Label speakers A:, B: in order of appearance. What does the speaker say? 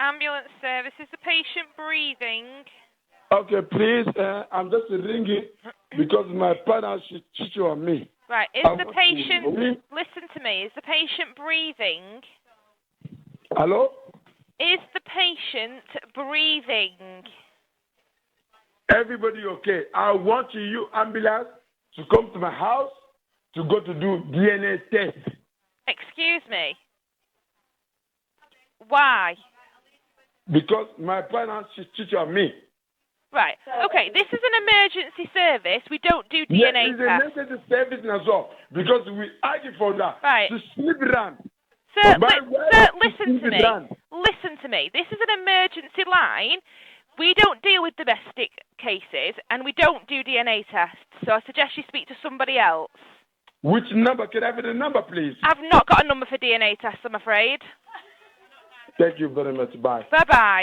A: Ambulance service. Is the patient breathing?
B: Okay, please. I'm just ringing because my partner should cheat on me.
A: Right. Is the patient? Listen to me. Is the patient breathing?
B: Hello?
A: Is the patient breathing?
B: Everybody okay? I want you ambulance to come to my house to go to do DNA test.
A: Excuse me. Why?
B: Because my partner should cheat on me.
A: Right. Okay. This is an emergency service. We don't do DNA
B: it's
A: tests.
B: a necessary service as well because we argue for that.
A: Right.
B: To sleep around.
A: Sir, listen to me. Listen to me. This is an emergency line. We don't deal with domestic cases, and we don't do DNA tests. So I suggest you speak to somebody else.
B: Which number? Can I have the number, please?
A: I've not got a number for DNA tests, I'm afraid.
B: Thank you very much. Bye.
A: Bye-bye.